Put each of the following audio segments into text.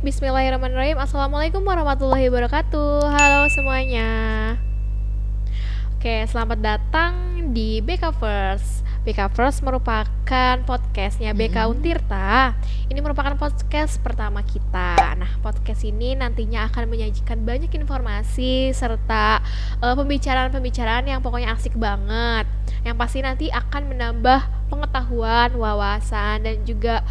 Bismillahirrahmanirrahim. Assalamualaikum warahmatullahi wabarakatuh. Halo semuanya. Oke, selamat datang di BK First. BK First merupakan podcastnya BK Untirta. Ini merupakan podcast pertama kita. Nah, podcast ini nantinya akan menyajikan banyak informasi serta pembicaraan-pembicaraan yang pokoknya asik banget. Yang pasti nanti akan menambah pengetahuan, wawasan, dan juga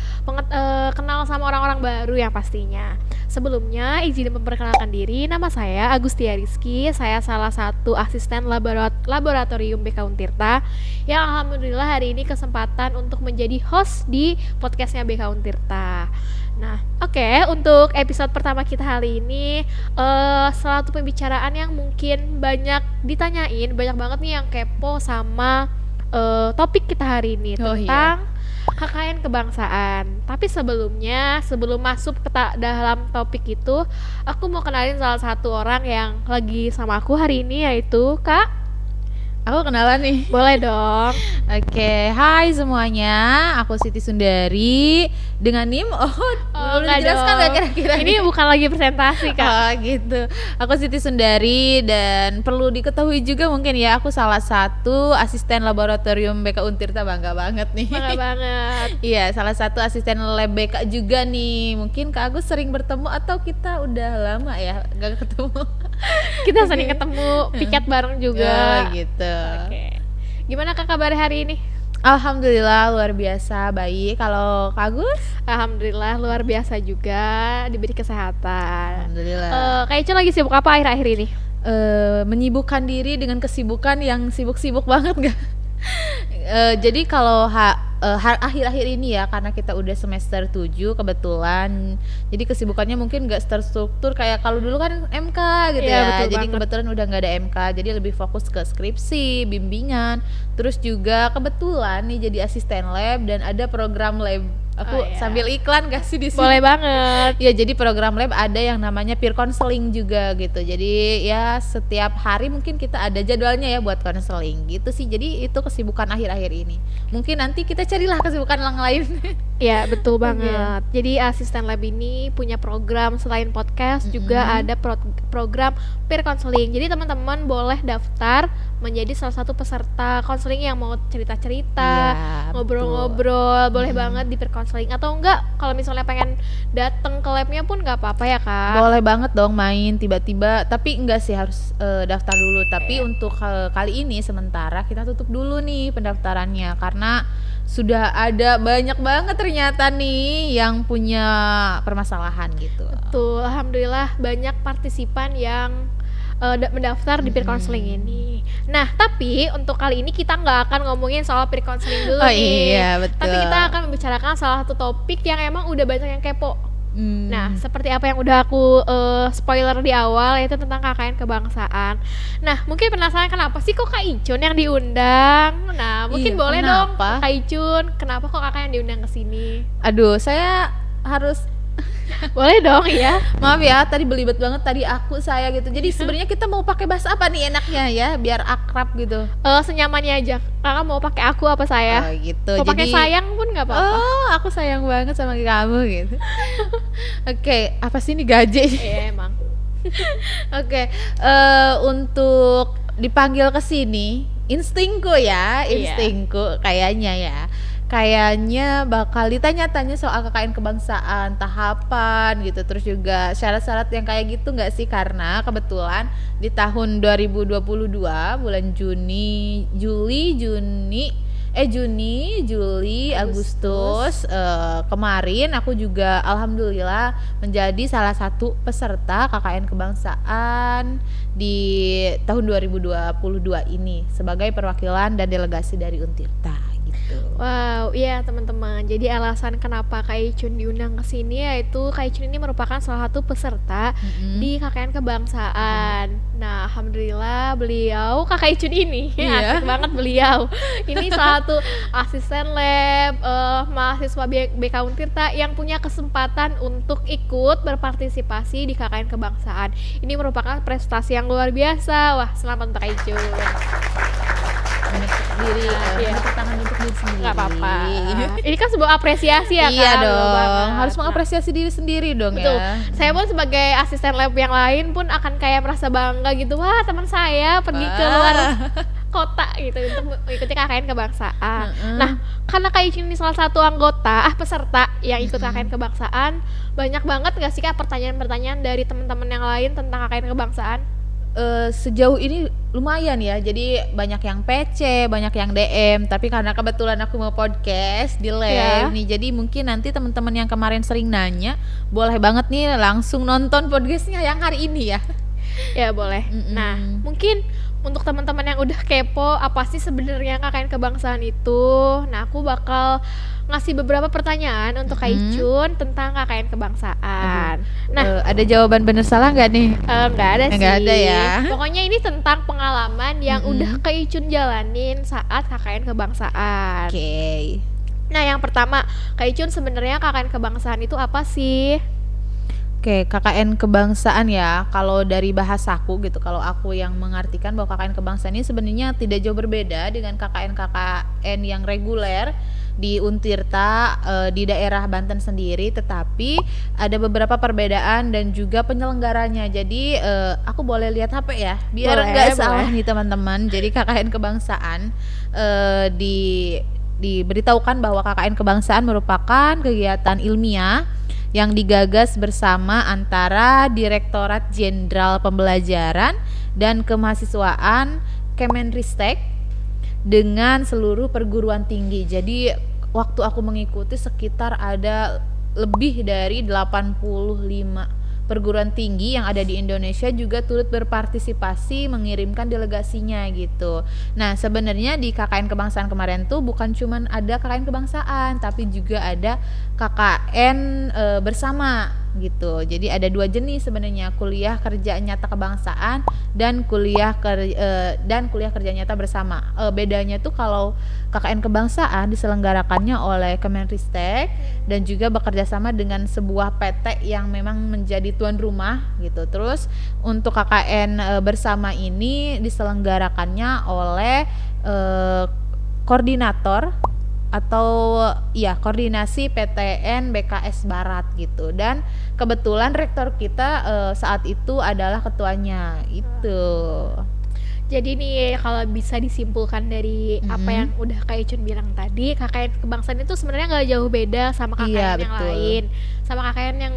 kenal sama orang-orang baru yang pastinya. Sebelumnya, izin memperkenalkan diri. Nama saya Agustia Rizky. Saya salah satu asisten laboratorium BK Untirta yang alhamdulillah hari ini kesempatan untuk menjadi host di podcastnya BK Untirta. Nah, oke, untuk episode pertama kita hari ini salah satu pembicaraan yang mungkin banyak ditanyain, banyak banget nih yang kepo sama topik kita hari ini tentang KKN kebangsaan. Tapi sebelum masuk ke dalam topik itu, aku mau kenalin salah satu orang yang lagi sama aku hari ini, yaitu Kak. Aku kenalan nih. Boleh dong. Oke, hai semuanya. Aku Siti Sundari dengan NIM. Belum dijelaskan nggak kira-kira? Ini bukan lagi presentasi, Kak. Oh gitu. Aku Siti Sundari dan perlu diketahui juga mungkin ya, aku salah satu asisten laboratorium BK Untirta. Bangga banget nih. Bangga banget. Iya, salah satu asisten lab BK juga nih. Mungkin Kak Agus sering bertemu atau kita udah lama ya nggak ketemu. Kita sering ketemu, piket bareng juga. Gitu. Oke. Gimana Kak kabar hari ini? Alhamdulillah luar biasa baik. Kalau Kak Agus? Alhamdulillah luar biasa juga, diberi kesehatan. Alhamdulillah. Kak Ica lagi sibuk apa akhir-akhir ini? Menyibukkan diri dengan kesibukan yang sibuk-sibuk banget gak? Jadi kalau akhir-akhir ini ya, karena kita udah semester 7 kebetulan, jadi kesibukannya mungkin gak terstruktur kayak kalau dulu kan MK gitu ya. Jadi kebetulan udah gak ada MK, jadi lebih fokus ke skripsi, bimbingan. Terus juga kebetulan nih jadi asisten lab dan ada program lab. Aku sambil iklan gak sih di sini? Boleh banget. Ya, jadi program lab ada yang namanya peer counseling juga gitu. Jadi ya setiap hari mungkin kita ada jadwalnya ya buat counseling gitu sih. Jadi itu kesibukan akhir-akhir ini. Mungkin nanti kita carilah kesibukan yang lain. Ya, betul banget. Jadi asisten lab ini punya program selain podcast juga ada program peer counseling. Jadi teman-teman boleh daftar menjadi salah satu peserta counseling yang mau cerita-cerita, ngobrol-ngobrol, boleh banget di peer counseling. Atau enggak, kalau misalnya pengen datang ke labnya pun nggak apa-apa ya Kak? Boleh banget dong main tiba-tiba, tapi enggak sih harus daftar dulu. Tapi untuk kali ini sementara kita tutup dulu nih pendaftarannya karena sudah ada banyak banget ternyata nih yang punya permasalahan gitu. Betul, alhamdulillah banyak partisipan yang mendaftar di peer counseling ini. Nah, tapi untuk kali ini kita nggak akan ngomongin soal peer counseling dulu nih. Iya, betul. Tapi kita akan membicarakan salah satu topik yang emang udah banyak yang kepo. Nah, seperti apa yang udah aku spoiler di awal, yaitu tentang KKN kebangsaan. Nah, mungkin penasaran kenapa sih kok Kak Icun yang diundang? Nah, mungkin boleh dong Kak Icun, kenapa kok Kakak yang diundang ke sini? Aduh, saya harus boleh dong ya. Maaf ya, tadi belibet banget tadi saya gitu. Jadi sebenarnya kita mau pakai bahasa apa nih enaknya ya, biar akrab gitu. Senyamannya aja. Kakak mau pakai aku apa saya? Oh gitu. Mau pakai sayang pun nggak apa-apa. Oh, aku sayang banget sama kamu gitu. Oke, apa sih ini gaje? Iya emang. Oke, untuk dipanggil ke sini, instingku kayaknya ya. Kayaknya bakal ditanya-tanya soal KKN kebangsaan, tahapan gitu, terus juga syarat-syarat yang kayak gitu nggak sih? Karena kebetulan di tahun 2022 bulan Juni, Juli, Agustus kemarin aku juga alhamdulillah menjadi salah satu peserta KKN kebangsaan di tahun 2022 ini sebagai perwakilan dan delegasi dari Untirta. Wow, iya teman-teman. Jadi alasan kenapa Kak Icun diundang ke sini yaitu Kak Icun ini merupakan salah satu peserta di KKN kebangsaan. Nah, alhamdulillah beliau Kakak Icun ini asik banget beliau. Ini salah satu asisten lab mahasiswa BK Untirta yang punya kesempatan untuk ikut berpartisipasi di KKN kebangsaan. Ini merupakan prestasi yang luar biasa. Wah, selamat untuk Kak Icun. Menepuk tangan untuk diri sendiri. Nggak apa-apa. Ini kan sebuah apresiasi ya Iya Kak. Betul dong, banget. harus Nah, mengapresiasi diri sendiri dong betul. ya. Saya pun sebagai asisten lab yang lain pun akan kayak merasa bangga gitu. Wah, teman saya pergi ke luar kota gitu untuk mengikuti KKN kebangsaan. Mm-mm. Nah, karena Kak Icin ini salah satu anggota, peserta yang ikut KKN kebangsaan, banyak banget gak sih Kak pertanyaan-pertanyaan dari teman-teman yang lain tentang KKN kebangsaan? Sejauh ini lumayan ya, jadi banyak yang PC, banyak yang DM, tapi karena kebetulan aku mau podcast di Ya. live nih, jadi mungkin nanti teman-teman yang kemarin sering nanya, boleh banget nih langsung nonton podcastnya yang hari ini ya. Ya boleh. Mm-mm. Nah, mungkin untuk teman-teman yang udah kepo apa sih sebenarnya KKN kebangsaan itu, nah aku bakal ngasih beberapa pertanyaan untuk Kak Icun tentang KKN kebangsaan. Nah, Ada jawaban bener salah nggak nih? nggak ada sih. Nggak ada ya. Pokoknya ini tentang pengalaman yang udah Kak Icun jalanin saat KKN kebangsaan. Oke. Nah, yang pertama, Kak Icun sebenarnya KKN kebangsaan itu apa sih? Oke, KKN kebangsaan ya. Kalau dari bahasaku gitu, kalau aku yang mengartikan bahwa KKN kebangsaan ini sebenarnya tidak jauh berbeda dengan KKN yang reguler di Untirta di daerah Banten sendiri, tetapi ada beberapa perbedaan dan juga penyelenggaranya. Jadi aku boleh lihat HP ya, biar Boleh, nggak salah boleh. nih teman-teman. Jadi KKN kebangsaan diberitahukan bahwa KKN kebangsaan merupakan kegiatan ilmiah yang digagas bersama antara Direktorat Jenderal Pembelajaran dan Kemahasiswaan Kemenristek dengan seluruh perguruan tinggi. Jadi waktu aku mengikuti sekitar ada lebih dari 85 perguruan tinggi yang ada di Indonesia juga turut berpartisipasi mengirimkan delegasinya gitu. Nah, sebenarnya di KKN kebangsaan kemarin tuh bukan cuman ada KKN kebangsaan, tapi juga ada KKN bersama gitu. Jadi ada dua jenis sebenarnya, kuliah kerja nyata kebangsaan dan kuliah kerja nyata bersama. Bedanya tuh kalau KKN kebangsaan diselenggarakannya oleh Kemenristek dan juga bekerja sama dengan sebuah PT yang memang menjadi tuan rumah gitu. Terus untuk KKN bersama ini diselenggarakannya oleh koordinator atau ya koordinasi PTN BKS Barat gitu, dan kebetulan rektor kita saat itu adalah ketuanya itu. Jadi nih kalau bisa disimpulkan dari apa yang udah Kak Icun bilang tadi, KKN kebangsaan itu sebenarnya nggak jauh beda sama KKN Iya, yang betul. lain, sama KKN yang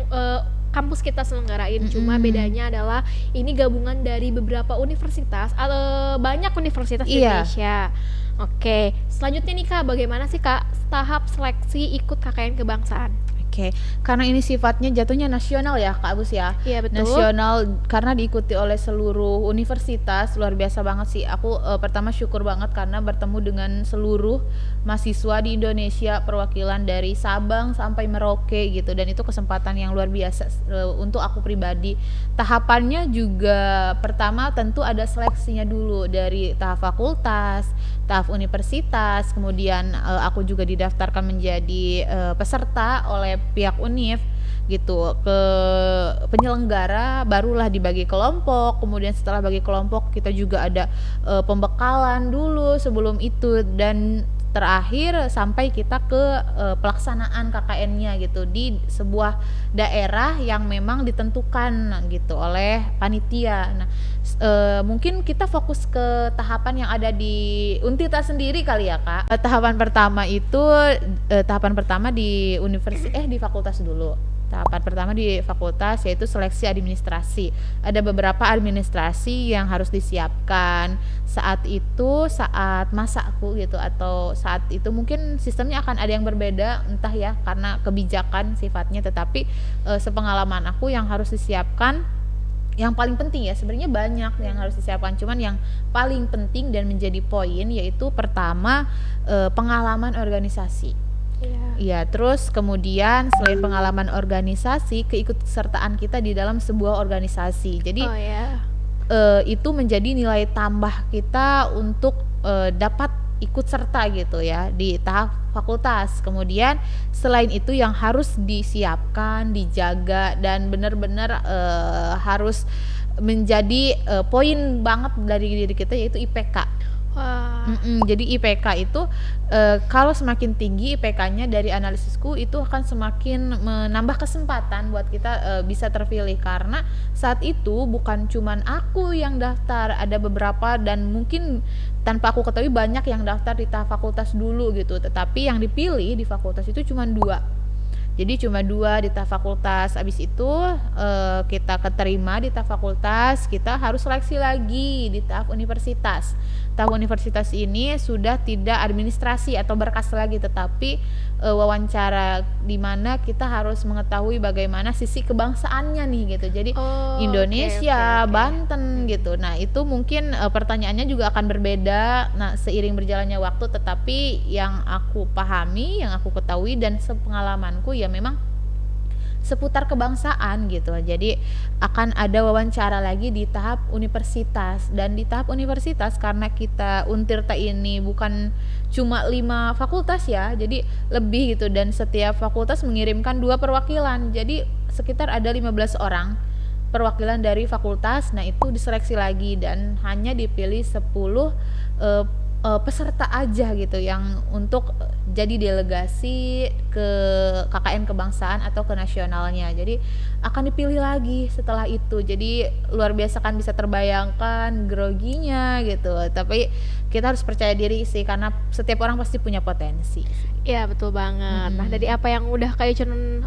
kampus kita selenggarain. Cuma bedanya adalah ini gabungan dari beberapa universitas atau banyak universitas di Iya. Indonesia. Oke, selanjutnya nih Kak, bagaimana sih Kak tahap seleksi ikut KKN kebangsaan? Oke, karena ini sifatnya jatuhnya nasional ya Kak Agus ya. Iya, betul. Nasional karena diikuti oleh seluruh universitas, luar biasa banget sih. Aku pertama syukur banget karena bertemu dengan seluruh mahasiswa di Indonesia, perwakilan dari Sabang sampai Merauke gitu, dan itu kesempatan yang luar biasa untuk aku pribadi. Tahapannya juga pertama tentu ada seleksinya dulu dari tahap fakultas, tahap universitas, kemudian aku juga didaftarkan menjadi peserta oleh pihak Univ gitu. Ke penyelenggara barulah dibagi kelompok, kemudian setelah bagi kelompok kita juga ada pembekalan dulu sebelum itu, dan terakhir sampai kita ke pelaksanaan KKN-nya gitu di sebuah daerah yang memang ditentukan gitu oleh panitia. Nah, mungkin kita fokus ke tahapan yang ada di Untita sendiri kali ya Kak. Tahapan pertama di di fakultas dulu. Tahapan pertama di fakultas yaitu seleksi administrasi. Ada beberapa administrasi yang harus disiapkan saat masaku gitu, atau saat itu mungkin sistemnya akan ada yang berbeda, entah ya karena kebijakan sifatnya, tetapi sepengalaman aku yang harus disiapkan, yang paling penting ya sebenarnya banyak yang harus disiapkan, cuman yang paling penting dan menjadi poin yaitu pertama pengalaman organisasi. Iya, terus kemudian selain pengalaman organisasi, keikutsertaan kita di dalam sebuah organisasi. Jadi itu menjadi nilai tambah kita untuk dapat ikut serta gitu ya di tahap fakultas. Kemudian selain itu yang harus disiapkan, dijaga, dan benar-benar harus menjadi poin banget dari diri kita yaitu IPK. Wah, Jadi IPK itu kalau semakin tinggi IPK-nya dari analisisku itu akan semakin menambah kesempatan buat kita bisa terpilih, karena saat itu bukan cuman aku yang daftar, ada beberapa dan mungkin tanpa aku ketahui banyak yang daftar di tahap fakultas dulu gitu, tetapi yang dipilih di fakultas itu cuma 2. Jadi cuma 2 di tahap fakultas. Abis itu kita keterima di tahap fakultas, kita harus seleksi lagi di tahap universitas. Tahap universitas ini sudah tidak administrasi atau berkas lagi, tetapi wawancara di mana kita harus mengetahui bagaimana sisi kebangsaannya nih gitu. Jadi Oh, Indonesia, oke. Banten gitu. Nah, itu mungkin pertanyaannya juga akan berbeda. Nah, seiring berjalannya waktu, tetapi yang aku pahami, yang aku ketahui dan sepengalamanku ya memang seputar kebangsaan gitu. Jadi akan ada wawancara lagi di tahap universitas, dan di tahap universitas karena kita Untirta ini bukan cuma 5 fakultas ya, jadi lebih gitu, dan setiap fakultas mengirimkan 2 perwakilan. Jadi sekitar ada 15 orang perwakilan dari fakultas. Nah, itu diseleksi lagi dan hanya dipilih 10 peserta aja gitu yang untuk jadi delegasi ke KKN kebangsaan atau ke nasionalnya. Jadi akan dipilih lagi setelah itu. Jadi luar biasa kan, bisa terbayangkan groginya gitu. Tapi kita harus percaya diri sih, karena setiap orang pasti punya potensi. Iya, betul banget. Nah, dari apa yang udah kayak Cun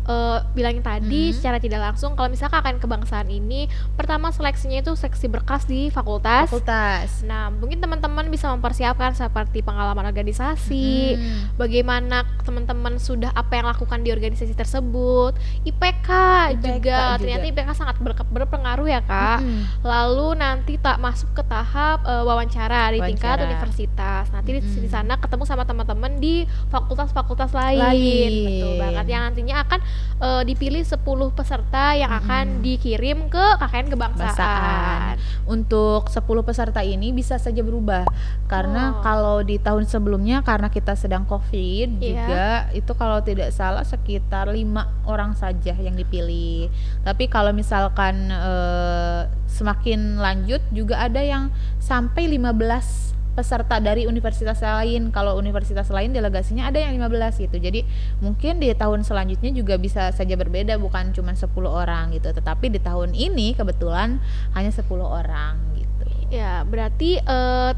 bilangin tadi, secara tidak langsung kalau misalnya KKN kebangsaan ini pertama seleksinya itu seleksi berkas di fakultas. Fakultas. Nah, mungkin teman-teman bisa mempersiapkan seperti pengalaman organisasi, bagaimana teman-teman sudah apa yang lakukan di organisasi tersebut, IPK juga. Ternyata IPK sangat berpengaruh ya, Kak. Lalu nanti tak masuk ke tahap wawancara di tingkat universitas. Nanti di sana ketemu sama teman-teman di fakultas lain. Betul banget. Yang nantinya akan dipilih 10 peserta yang akan dikirim ke KKN kebangsaan. Untuk 10 peserta ini bisa saja berubah, karena kalau di tahun sebelumnya karena kita sedang COVID juga, itu kalau tidak salah sekitar 5 orang saja yang dipilih. Tapi kalau misalkan semakin lanjut juga ada yang sampai 15 peserta dari universitas lain. Kalau universitas lain delegasinya ada yang 15 gitu. Jadi mungkin di tahun selanjutnya juga bisa saja berbeda, bukan cuma 10 orang gitu. Tetapi di tahun ini kebetulan hanya 10 orang gitu. Ya, berarti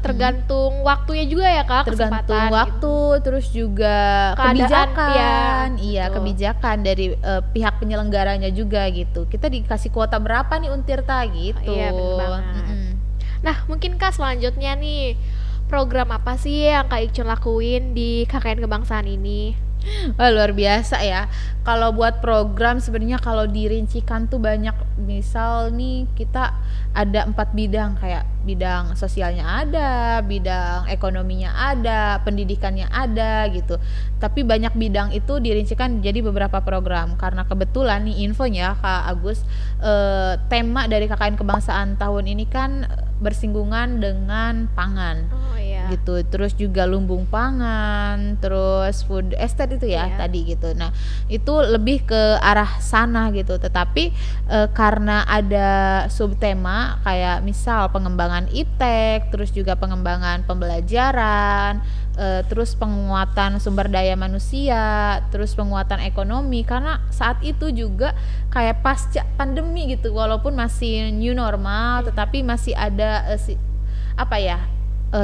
tergantung waktunya juga ya, Kak, Tergantung kesempatan waktu, terus juga Keadaan, kebijakan. Iya, betul. kebijakan dari pihak penyelenggaranya juga gitu. Kita dikasih kuota berapa nih Untirta gitu. Iya, bener banget. Nah, mungkin Kak selanjutnya nih, program apa sih yang Kak Ikcun lakuin di KKN kebangsaan ini? Wah, luar biasa ya. Kalau buat program sebenarnya kalau dirincikan tuh banyak. Misal nih kita ada 4 bidang, kayak bidang sosialnya ada, bidang ekonominya ada, pendidikannya ada gitu. Tapi banyak bidang itu dirincikan jadi beberapa program. Karena kebetulan nih infonya Kak Agus, tema dari KKN kebangsaan tahun ini kan bersinggungan dengan pangan. Oh iya. Gitu, terus juga lumbung pangan, terus food estate itu ya tadi gitu. Nah, itu lebih ke arah sana gitu. Tetapi karena ada subtema kayak misal pengembangan iptek, terus juga pengembangan pembelajaran, terus penguatan sumber daya manusia, terus penguatan ekonomi, karena saat itu juga kayak pasca pandemi gitu, walaupun masih new normal tetapi masih ada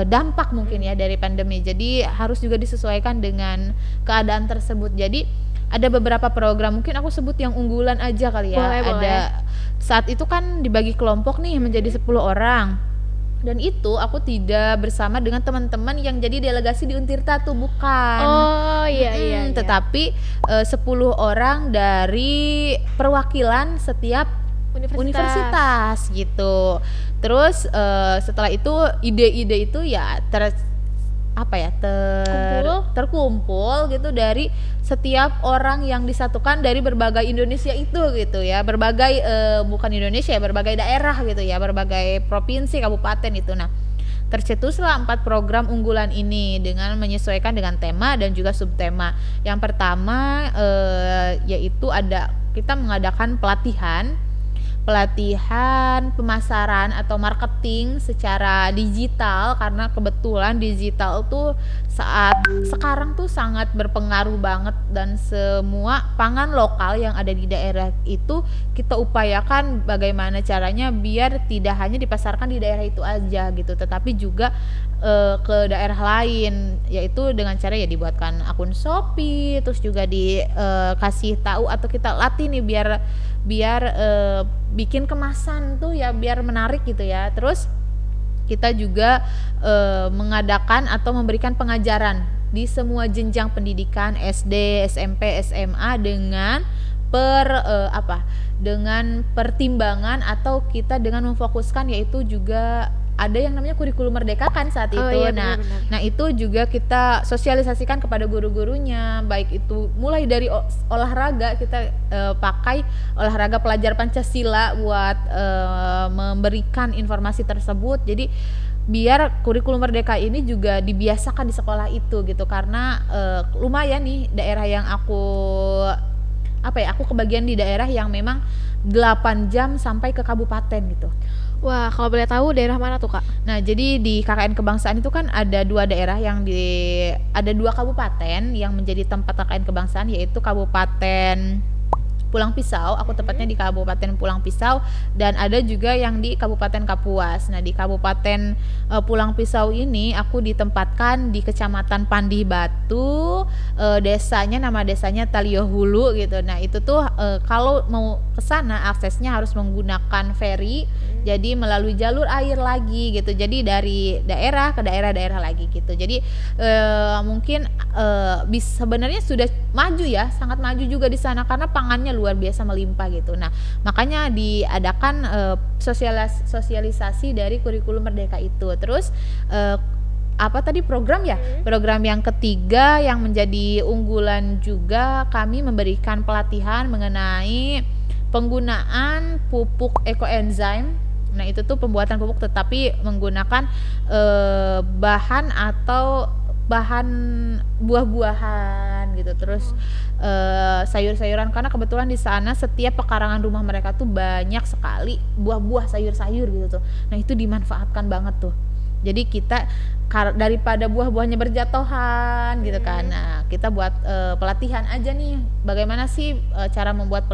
dampak mungkin ya dari pandemi. Jadi harus juga disesuaikan dengan keadaan tersebut. Jadi ada beberapa program, mungkin aku sebut yang unggulan aja kali ya. Boleh. Saat itu kan dibagi kelompok nih menjadi 10 orang. Dan itu aku tidak bersama dengan teman-teman yang jadi delegasi di Untirta tuh, bukan. Oh iya. Tetapi 10 orang dari perwakilan setiap universitas gitu. Terus setelah itu ide-ide itu ya terkumpul gitu dari setiap orang yang disatukan dari berbagai Indonesia itu gitu ya, berbagai bukan Indonesia ya, berbagai daerah gitu ya, berbagai provinsi, kabupaten itu. Nah, tercetuslah 4 program unggulan ini dengan menyesuaikan dengan tema dan juga subtema. Yang pertama yaitu kita mengadakan pelatihan pelatihan pemasaran atau marketing secara digital, karena kebetulan digital tuh saat sekarang tuh sangat berpengaruh banget, dan semua pangan lokal yang ada di daerah itu kita upayakan bagaimana caranya biar tidak hanya dipasarkan di daerah itu aja gitu, tetapi juga ke daerah lain, yaitu dengan cara ya dibuatkan akun Shopee, terus juga dikasih tahu atau kita latih nih biar bikin kemasan tuh ya biar menarik gitu ya. Terus kita juga mengadakan atau memberikan pengajaran di semua jenjang pendidikan SD, SMP, SMA dengan dengan pertimbangan atau kita dengan memfokuskan, yaitu juga ada yang namanya kurikulum merdeka kan saat itu. Iya, Nah, benar-benar. nah itu juga kita sosialisasikan kepada guru-gurunya, baik itu mulai dari olahraga, kita pakai olahraga pelajar Pancasila buat memberikan informasi tersebut. Jadi biar kurikulum merdeka ini juga dibiasakan di sekolah itu gitu, karena lumayan nih daerah yang aku kebagian di daerah yang memang 8 jam sampai ke kabupaten gitu. Wah, kalau boleh tahu daerah mana tuh, Kak? Nah, jadi di KKN Kebangsaan itu kan ada 2 daerah ada 2 kabupaten yang menjadi tempat KKN Kebangsaan, yaitu Kabupaten Pulang Pisau. Aku tepatnya di Kabupaten Pulang Pisau, dan ada juga yang di Kabupaten Kapuas. Nah, di Kabupaten Pulang Pisau ini aku ditempatkan di Kecamatan Pandih Batu, nama desanya Taliohulu gitu. Nah, itu tuh kalau mau ke sana aksesnya harus menggunakan ferry. Jadi melalui jalur air lagi gitu. Jadi dari daerah ke daerah lagi gitu. Jadi mungkin sebenarnya sudah maju ya, sangat maju juga di sana karena pangannya luar biasa melimpah gitu. Nah, makanya diadakan sosialisasi dari kurikulum merdeka itu. Terus program ya? Program yang ketiga yang menjadi unggulan juga, kami memberikan pelatihan mengenai penggunaan pupuk ekoenzim. Nah, itu tuh pembuatan pupuk tetapi menggunakan bahan buah-buahan gitu. Terus sayur-sayuran, karena kebetulan di sana setiap pekarangan rumah mereka tuh banyak sekali buah-buah, sayur-sayur gitu tuh. Nah, itu dimanfaatkan banget tuh. Jadi kita daripada buah-buahnya berjatuhan gitu kan. Nah, kita buat pelatihan aja nih. Bagaimana sih cara membuat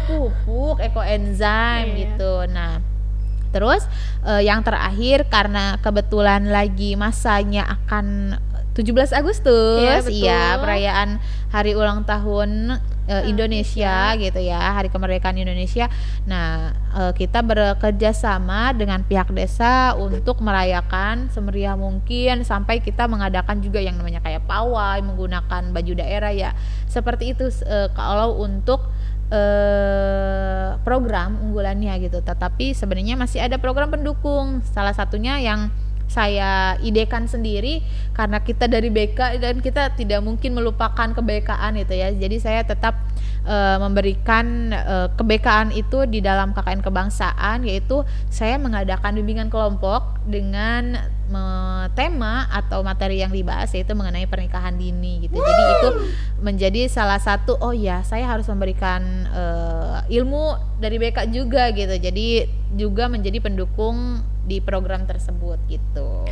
pupuk ekoenzim gitu. Nah, terus yang terakhir, karena kebetulan lagi masanya akan 17 Agustus, Iya, betul. perayaan hari ulang tahun Indonesia gitu ya, hari kemerdekaan Indonesia. Nah, kita bekerja sama dengan pihak desa untuk merayakan semeriah mungkin, sampai kita mengadakan juga yang namanya kayak pawai menggunakan baju daerah ya. Seperti itu kalau untuk program unggulannya gitu. Tetapi sebenarnya masih ada program pendukung. Salah satunya yang saya idekan sendiri, karena kita dari BK dan kita tidak mungkin melupakan kebekaan itu ya. Jadi saya tetap memberikan kebekaan itu di dalam KKN Kebangsaan, yaitu saya mengadakan bimbingan kelompok dengan tema atau materi yang dibahas yaitu mengenai pernikahan dini gitu. Jadi itu menjadi salah satu, saya harus memberikan ilmu dari BK juga gitu. Jadi juga menjadi pendukung di program tersebut gitu.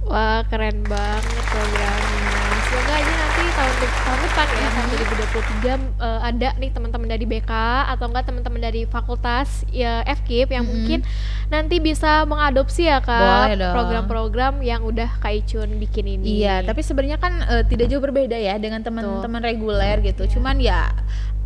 Wah, keren banget programnya. Semoga aja nanti tahun depan ya, tahun 2023 ada nih teman-teman dari BK atau enggak teman-teman dari fakultas ya FKIP yang mungkin nanti bisa mengadopsi ya Kak Boleh dong. program-program yang udah Kak Icun bikin ini. Iya, tapi sebenarnya kan tidak jauh berbeda ya dengan teman-teman reguler gitu. Cuman ya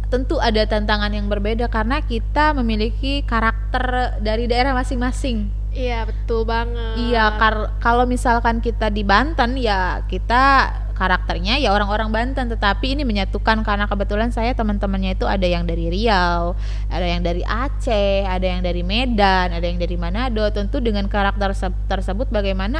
tentu ada tantangan yang berbeda karena kita memiliki karakter dari daerah masing-masing. Iya, betul banget. Iya, kalau misalkan kita di Banten ya kita karakternya ya orang-orang Banten, tetapi ini menyatukan karena kebetulan saya teman-temannya itu ada yang dari Riau, ada yang dari Aceh, ada yang dari Medan, ada yang dari Manado. Tentu dengan karakter tersebut bagaimana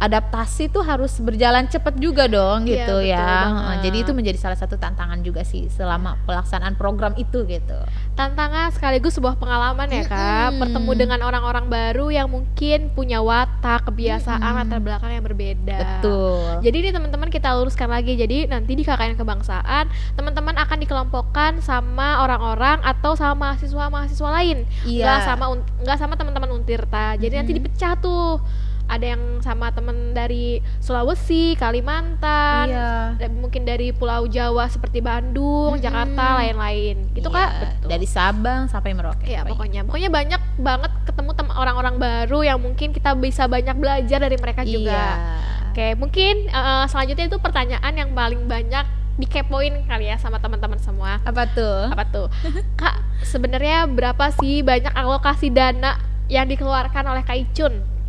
adaptasi tuh harus berjalan cepat juga dong Iya, gitu betul ya. banget. Jadi itu menjadi salah satu tantangan juga sih selama pelaksanaan program itu gitu. Tantangan sekaligus sebuah pengalaman ya Kak, bertemu dengan orang-orang baru yang mungkin punya watak, kebiasaan, latar belakang yang berbeda. Betul. Jadi nih teman-teman teman-teman kita luruskan lagi. Jadi nanti di KKN kebangsaan teman-teman akan dikelompokkan sama orang-orang atau sama mahasiswa-mahasiswa lain. Iya. Nggak sama teman-teman Untirta. Jadi nanti dipecah tuh. Ada yang sama temen dari Sulawesi, Kalimantan, Iya. mungkin dari Pulau Jawa seperti Bandung, Jakarta, lain-lain. Gitu Iya, Kak? Betul. dari Sabang sampai Merauke. Iya, pokoknya banyak banget ketemu orang-orang baru yang mungkin kita bisa banyak belajar dari mereka juga. Iya. Oke, mungkin selanjutnya itu pertanyaan yang paling banyak dikepoin kali ya sama teman-teman semua. Apa tuh? Apa tuh? Kak, sebenarnya berapa sih banyak alokasi dana yang dikeluarkan oleh Kak Icun?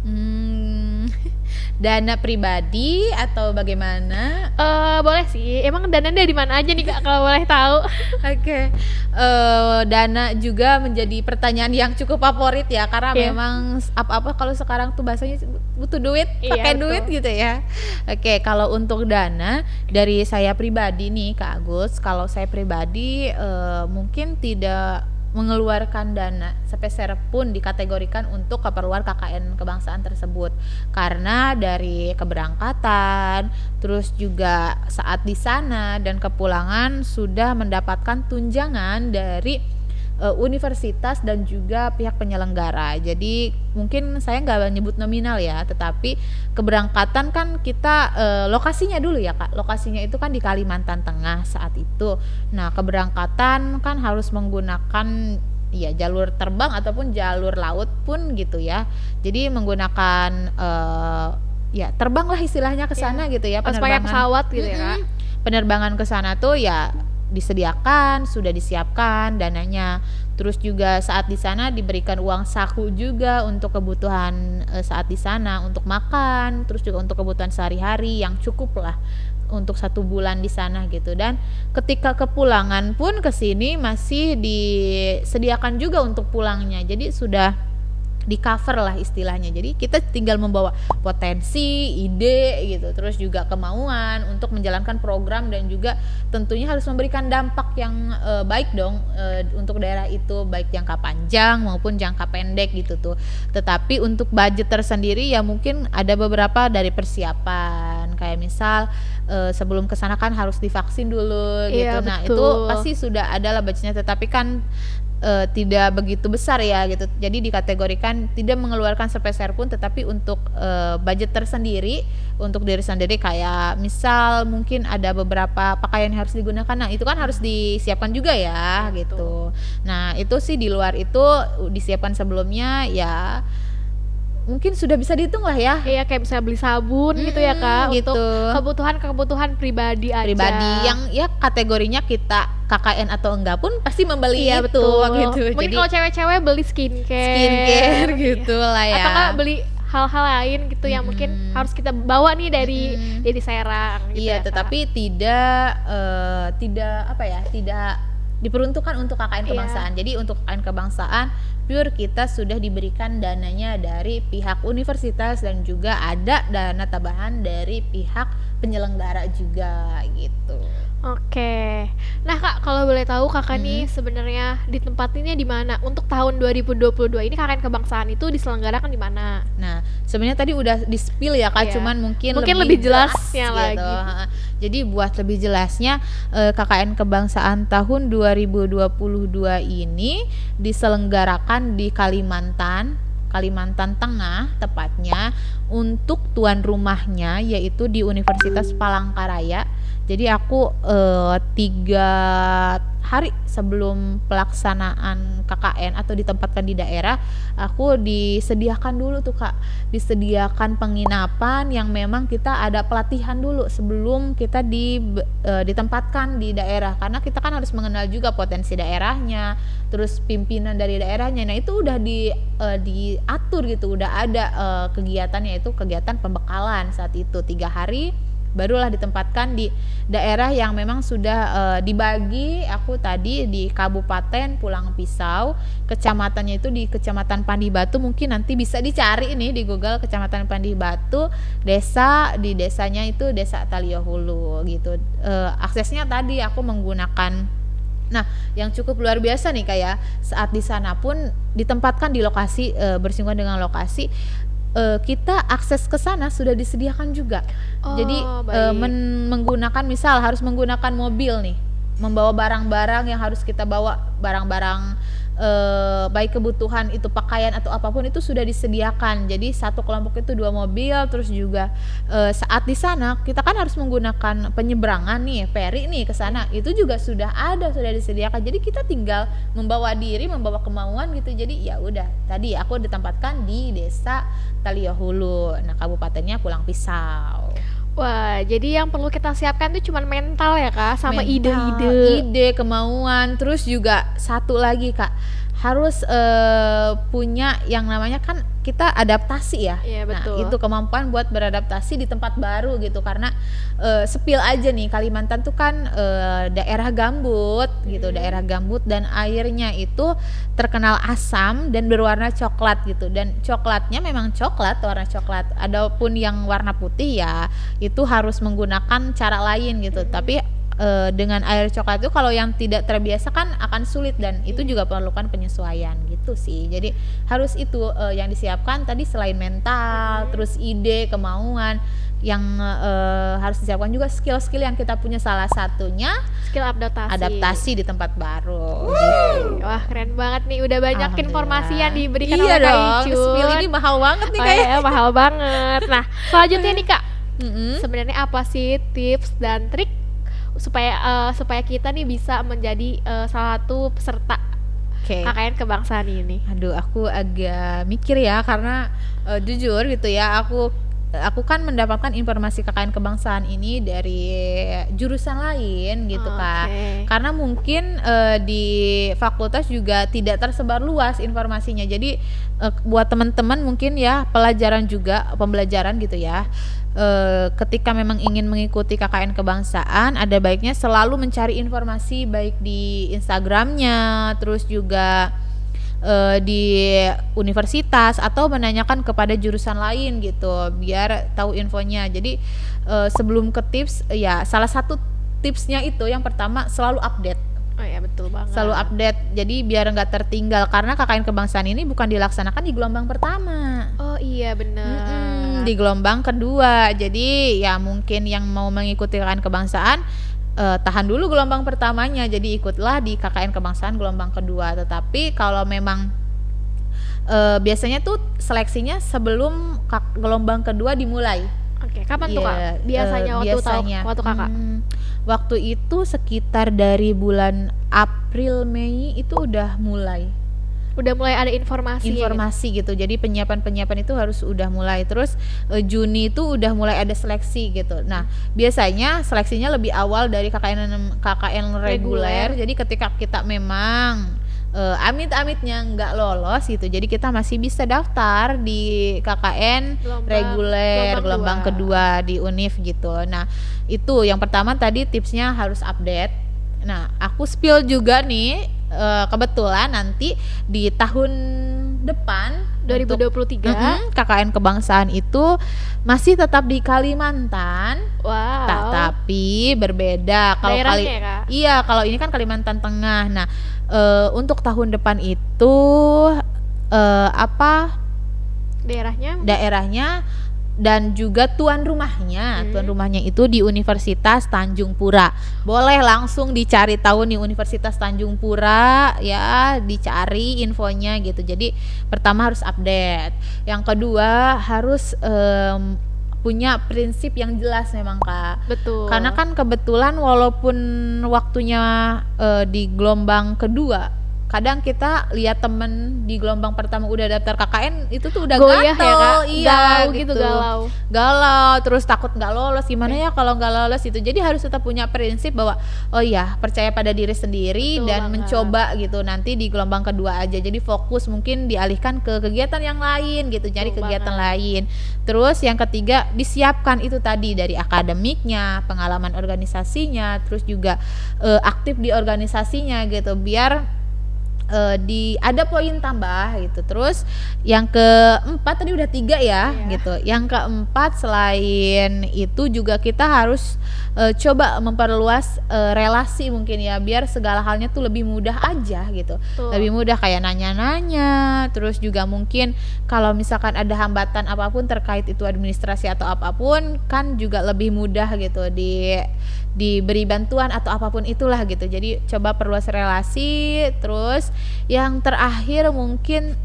Dana pribadi atau bagaimana? Boleh sih. Emang dananya dari mana aja nih Kak kalau boleh tahu? Oke. Dana juga menjadi pertanyaan yang cukup favorit ya, karena Iya. memang apa-apa kalau sekarang tuh bahasanya butuh duit, Iya, pakai betul. duit gitu ya. Oke, kalau untuk dana dari saya pribadi nih Kak Agus, kalau saya pribadi mungkin tidak mengeluarkan dana sepeser pun dikategorikan untuk keperluan KKN kebangsaan tersebut, karena dari keberangkatan terus juga saat di sana dan kepulangan sudah mendapatkan tunjangan dari universitas dan juga pihak penyelenggara. Jadi mungkin saya nggak nyebut nominal ya, tetapi keberangkatan kan kita lokasinya dulu ya Kak. Lokasinya itu kan di Kalimantan Tengah saat itu. Nah, keberangkatan kan harus menggunakan ya jalur terbang ataupun jalur laut pun gitu ya. Jadi menggunakan ya terbang lah istilahnya ke sana gitu ya, Harus pakai pesawat gitu ya Kak? Penerbangan ke sana tuh ya disediakan, sudah disiapkan dananya. Terus juga saat di sana diberikan uang saku juga untuk kebutuhan saat di sana, untuk makan, terus juga untuk kebutuhan sehari-hari yang cukup lah untuk 1 bulan di sana gitu. Dan ketika kepulangan pun ke sini masih disediakan juga untuk pulangnya. Jadi sudah di cover lah istilahnya. Jadi kita tinggal membawa potensi, ide gitu, terus juga kemauan untuk menjalankan program dan juga tentunya harus memberikan dampak yang baik dong untuk daerah itu, baik jangka panjang maupun jangka pendek gitu tuh. Tetapi untuk budget tersendiri ya mungkin ada beberapa dari persiapan, kayak misal sebelum kesana kan harus divaksin dulu gitu. Iya, Nah betul. itu pasti sudah ada lah budgetnya, tetapi kan tidak begitu besar ya gitu. Jadi dikategorikan tidak mengeluarkan sepeser pun, tetapi untuk budget tersendiri untuk diri sendiri, kayak misal mungkin ada beberapa pakaian yang harus digunakan. Nah, itu kan harus disiapkan juga ya gitu. Nah, itu sih di luar itu disiapkan sebelumnya ya. Mungkin sudah bisa dihitung lah ya. Iya, kayak bisa beli sabun gitu ya Kak, gitu. untuk kebutuhan pribadi aja. Pribadi yang ya kategorinya kita KKN atau enggak pun pasti membeli Iya, itu betul. gitu. Mungkin Jadi kalau cewek-cewek beli skincare gitu lah ya. atau nggak beli hal-hal lain gitu yang mungkin harus kita bawa nih dari Serang gitu Iya, ya, Kak. tetapi tidak apa ya, tidak diperuntukkan untuk KKN Iya. kebangsaan. Jadi untuk KKN kebangsaan pure kita sudah diberikan dananya dari pihak universitas dan juga ada dana tambahan dari pihak penyelenggara juga gitu. Oke. Nah Kak, kalau boleh tahu Kakak nih sebenarnya ditempatinnya di mana? Untuk tahun 2022 ini KKN kebangsaan itu diselenggarakan di mana? Nah, sebenarnya tadi udah di-spill ya Kak, Iya. cuman mungkin lebih jelas jelasnya lagi. Ha-ha. Jadi buat lebih jelasnya KKN kebangsaan tahun 2022 ini diselenggarakan di Kalimantan Tengah tepatnya, untuk tuan rumahnya yaitu di Universitas Palangkaraya. Jadi aku 3 hari sebelum pelaksanaan KKN atau ditempatkan di daerah, aku disediakan dulu tuh Kak, disediakan penginapan yang memang kita ada pelatihan dulu sebelum kita ditempatkan di daerah, karena kita kan harus mengenal juga potensi daerahnya, terus pimpinan dari daerahnya. Nah itu udah diatur gitu, udah ada kegiatannya, itu kegiatan pembekalan saat itu 3 hari. Barulah ditempatkan di daerah yang memang sudah dibagi. Aku tadi di Kabupaten Pulang Pisau, kecamatannya itu di Kecamatan Pandih Batu. Mungkin nanti bisa dicari nih di Google, Kecamatan Pandih Batu. Di desanya itu Desa Taliohulu gitu. Aksesnya tadi aku menggunakan. Nah, yang cukup luar biasa nih kayak saat di sana pun ditempatkan di lokasi bersinggungan dengan lokasi kita akses ke sana sudah disediakan juga. Jadi baik. menggunakan, misal harus menggunakan mobil nih, membawa barang-barang yang harus kita bawa, barang-barang baik kebutuhan itu pakaian atau apapun itu sudah disediakan. Jadi satu kelompok itu 2 mobil, terus juga saat di sana kita kan harus menggunakan penyeberangan nih, feri nih ke sana. Itu juga sudah ada, sudah disediakan. Jadi kita tinggal membawa diri, membawa kemauan gitu. Jadi ya udah, tadi aku ditempatkan di Desa Taliahulu. Nah, kabupatennya Pulang Pisau. Wah, jadi yang perlu kita siapkan itu cuma mental ya Kak, sama Mental, ide-ide. ide, kemauan. Terus juga satu lagi Kak, harus punya yang namanya, kan kita adaptasi ya. Iya, Nah, betul. itu kemampuan buat beradaptasi di tempat baru gitu. Karena sepil aja nih, Kalimantan tuh kan daerah gambut gitu, daerah gambut, dan airnya itu terkenal asam dan berwarna coklat gitu. Dan coklatnya memang coklat, warna coklat. Adapun yang warna putih ya itu harus menggunakan cara lain gitu. Tapi dengan air coklat itu kalau yang tidak terbiasa kan akan sulit, dan itu juga perlukan penyesuaian gitu sih. Jadi harus itu yang disiapkan tadi, selain mental, terus ide, kemauan, yang harus disiapkan juga skill-skill yang kita punya, salah satunya Skill adaptasi di tempat baru. Wah, keren banget nih, udah banyak Alhamdulillah. informasi yang diberikan Iya oleh Kak dong, Icun. spill ini mahal banget nih Oh kayaknya. iya, mahal banget. Nah, selanjutnya nih Kak, Mm-mm. sebenarnya apa sih tips dan trik supaya kita nih bisa menjadi salah satu peserta Oke. KKN kebangsaan ini? Aduh, aku agak mikir ya, karena jujur gitu ya, aku kan mendapatkan informasi KKN kebangsaan ini dari jurusan lain gitu Kak. Oke. Karena mungkin di fakultas juga tidak tersebar luas informasinya. Jadi buat teman-teman mungkin ya, pembelajaran gitu ya. Ketika memang ingin mengikuti KKN kebangsaan, ada baiknya selalu mencari informasi baik di Instagramnya, terus juga di universitas, atau menanyakan kepada jurusan lain gitu, biar tahu infonya. Jadi sebelum ke tips ya, salah satu tipsnya itu yang pertama, selalu update. Oh ya, betul banget. Selalu update, jadi biar nggak tertinggal, karena KKN kebangsaan ini bukan dilaksanakan di gelombang pertama. Oh iya, benar. Di gelombang kedua. Jadi ya mungkin yang mau mengikuti KKN kebangsaan, tahan dulu gelombang pertamanya, jadi ikutlah di KKN kebangsaan gelombang kedua. Tetapi kalau memang biasanya tuh seleksinya sebelum gelombang kedua dimulai. Oke, kapan tuh Iya, Kak? Biasanya waktu Kakak. Waktu itu sekitar dari bulan April Mei itu udah mulai Udah mulai ada informasi. gitu. Jadi penyiapan itu harus udah mulai. Terus Juni itu udah mulai ada seleksi gitu. Nah, biasanya seleksinya lebih awal dari KKN reguler. Jadi ketika kita memang amit-amitnya nggak lolos gitu, jadi kita masih bisa daftar di KKN reguler gelombang kedua di Univ gitu. Nah, itu yang pertama tadi, tipsnya harus update. Nah, aku spill juga nih, kebetulan nanti di tahun depan 2023 KKN kebangsaan itu masih tetap di Kalimantan. Wow. Tapi berbeda kalau Daerahnya ya, Kak? Iya, kalau ini kan Kalimantan Tengah. Nah, untuk tahun depan itu daerahnya dan juga tuan rumahnya itu di Universitas Tanjung Pura. Boleh langsung dicari tahu nih Universitas Tanjung Pura ya, dicari infonya gitu. Jadi pertama harus update, yang kedua harus punya prinsip yang jelas memang Kak. Betul. Karena kan kebetulan walaupun waktunya di gelombang kedua, kadang kita lihat temen di gelombang pertama udah daftar KKN itu tuh udah goyah gatel, ya Kak? iya galau, terus takut nggak lolos, gimana ya kalau nggak lolos itu. Jadi harus tetap punya prinsip bahwa oh iya, percaya pada diri sendiri. Betul dan banget. Mencoba gitu nanti di gelombang kedua aja. Jadi fokus mungkin dialihkan ke kegiatan yang lain gitu, cari kegiatan lain. Terus yang ketiga, disiapkan itu tadi dari akademiknya, pengalaman organisasinya, terus juga aktif di organisasinya gitu, biar ada poin tambah gitu. Terus yang keempat tadi udah 3 ya Iya. gitu. Yang keempat selain itu juga kita harus coba memperluas relasi mungkin ya, biar segala halnya tuh lebih mudah aja gitu. Betul. Lebih mudah kayak nanya-nanya, terus juga mungkin kalau misalkan ada hambatan apapun terkait itu administrasi atau apapun kan juga lebih mudah gitu diberi bantuan atau apapun itulah gitu. Jadi coba perluas relasi. Terus yang terakhir mungkin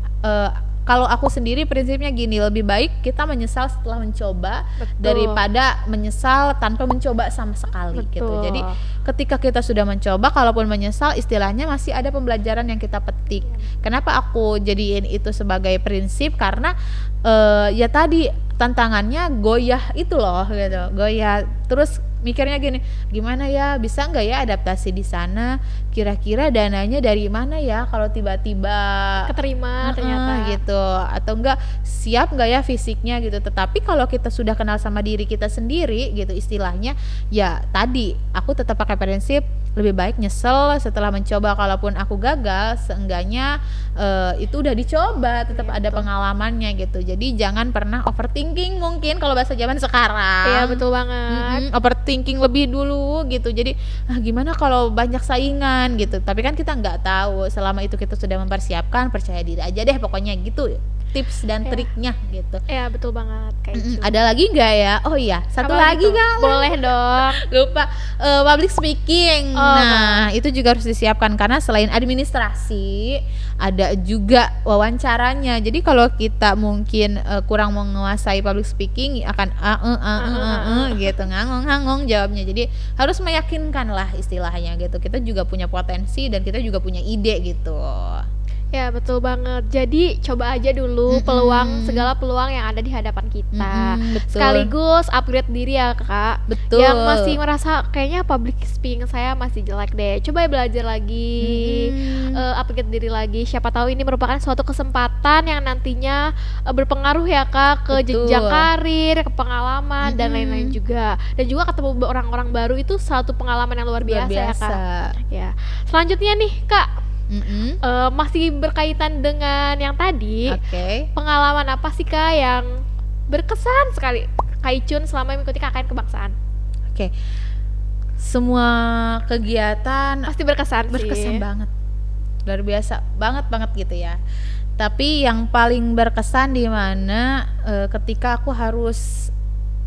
kalau aku sendiri prinsipnya gini, lebih baik kita menyesal setelah mencoba Betul. daripada menyesal tanpa mencoba sama sekali gitu. Betul. Jadi ketika kita sudah mencoba, kalaupun menyesal istilahnya masih ada pembelajaran yang kita petik. Kenapa aku jadiin itu sebagai prinsip? Karena ya tadi tantangannya goyah itu loh gitu, goyah. Terus mikirnya gini, gimana ya, bisa nggak ya adaptasi di sana, kira-kira dananya dari mana ya kalau tiba-tiba Keterima ternyata. gitu, atau enggak siap nggak ya fisiknya gitu. Tetapi kalau kita sudah kenal sama diri kita sendiri gitu istilahnya, ya tadi aku tetap pakai prinsip lebih baik nyesel setelah mencoba. Kalaupun aku gagal, seenggaknya itu udah dicoba, tetap Iya, ada betul. pengalamannya gitu. Jadi jangan pernah overthinking mungkin kalau bahasa zaman sekarang. Iya, betul banget. Overthinking lebih dulu gitu. Jadi gimana kalau banyak saingan gitu. Tapi kan kita nggak tahu. Selama itu kita sudah mempersiapkan, percaya diri aja deh pokoknya gitu. Tips dan Iya. triknya gitu. Iya, betul banget kayak gitu. Ada lagi nggak ya? Oh iya, satu Apa lagi tuh? kan? Boleh dong. Lupa, public speaking. Oh, Nah, itu juga harus disiapkan karena selain administrasi, ada juga wawancaranya. Jadi kalau kita mungkin kurang menguasai public speaking, akan gitu, ngangong-ngangong jawabnya. Jadi harus meyakinkan lah istilahnya gitu. Kita juga punya potensi dan kita juga punya ide gitu. Ya, betul banget. Jadi coba aja dulu segala peluang yang ada di hadapan kita. Betul. Sekaligus upgrade diri ya, Kak. Betul. Yang masih merasa kayaknya public speaking saya masih jelek deh. Coba belajar lagi, upgrade diri lagi. Siapa tahu ini merupakan suatu kesempatan yang nantinya berpengaruh ya, Kak, ke Betul. jenjang karir, ke pengalaman dan lain-lain juga. Dan juga ketemu orang-orang baru itu suatu pengalaman yang luar biasa, ya, Kak. Ya. Selanjutnya nih, Kak. Masih berkaitan dengan yang tadi. Oke. Pengalaman apa sih, Kak, yang berkesan sekali Kak Icun selama mengikuti KKN kebangsaan? Oke. Semua kegiatan Pasti berkesan berkesan sih. banget, luar biasa banget gitu ya. Tapi yang paling berkesan di mana ketika aku harus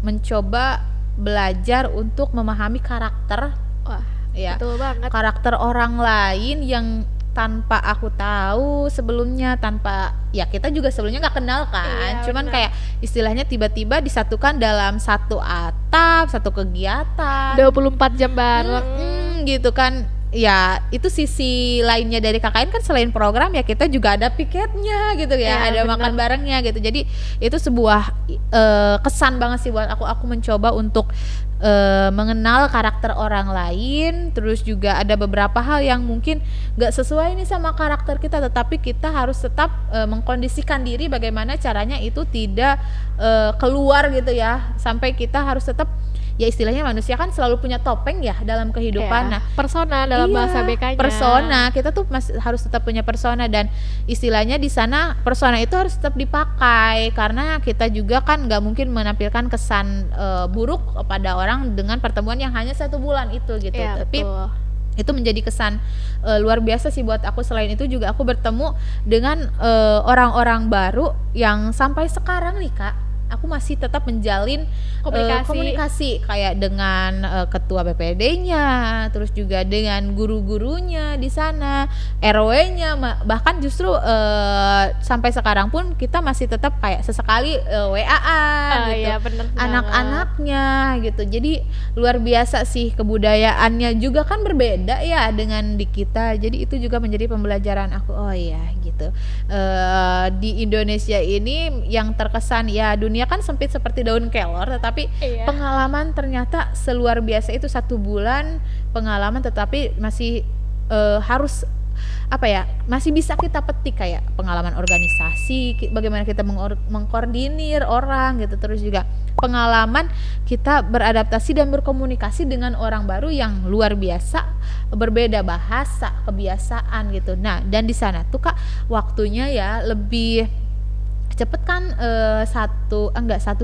mencoba belajar untuk memahami karakter, Wah, ya, betul banget. karakter orang lain yang tanpa aku tahu sebelumnya, tanpa ya kita juga sebelumnya nggak kenal kan. Iya, Cuman benar. kayak istilahnya tiba-tiba disatukan dalam satu atap, satu kegiatan. 24 jam bareng. Gitu kan. Ya itu sisi lainnya dari KKN kan, selain program ya kita juga ada piketnya gitu ya, Ya, ada benar. makan barengnya gitu. Jadi itu sebuah kesan banget sih buat aku mencoba untuk mengenal karakter orang lain. Terus juga ada beberapa hal yang mungkin gak sesuai nih sama karakter kita, tetapi kita harus tetap mengkondisikan diri bagaimana caranya itu tidak keluar gitu ya, sampai kita harus tetap, ya istilahnya manusia kan selalu punya topeng ya dalam kehidupan. Ya, Nah, persona dalam bahasa BK-nya. persona, kita tuh harus tetap punya persona, dan istilahnya di sana persona itu harus tetap dipakai karena kita juga kan nggak mungkin menampilkan kesan buruk kepada orang dengan pertemuan yang hanya 1 bulan itu gitu. Ya, Tapi betul. itu menjadi kesan luar biasa sih buat aku. Selain itu juga aku bertemu dengan orang-orang baru yang sampai sekarang nih, Kak, aku masih tetap menjalin komunikasi kayak dengan ketua BPD-nya, terus juga dengan guru-gurunya di sana, RW-nya, bahkan justru sampai sekarang pun kita masih tetap kayak sesekali WA-an gitu. Iya, bener banget. Anak-anaknya gitu. Jadi luar biasa sih, kebudayaannya juga kan berbeda ya dengan di kita. Jadi itu juga menjadi pembelajaran aku. Oh iya gitu. Di Indonesia ini yang terkesan ya dunia kan sempit seperti daun kelor, tetapi Iya. pengalaman ternyata seluar biasa itu. 1 bulan pengalaman, tetapi masih harus apa ya, masih bisa kita petik kayak pengalaman organisasi, bagaimana kita mengkoordinir orang gitu, terus juga pengalaman kita beradaptasi dan berkomunikasi dengan orang baru yang luar biasa, berbeda bahasa, kebiasaan gitu. Nah, dan di sana tuh Kak waktunya ya lebih cepet kan, 1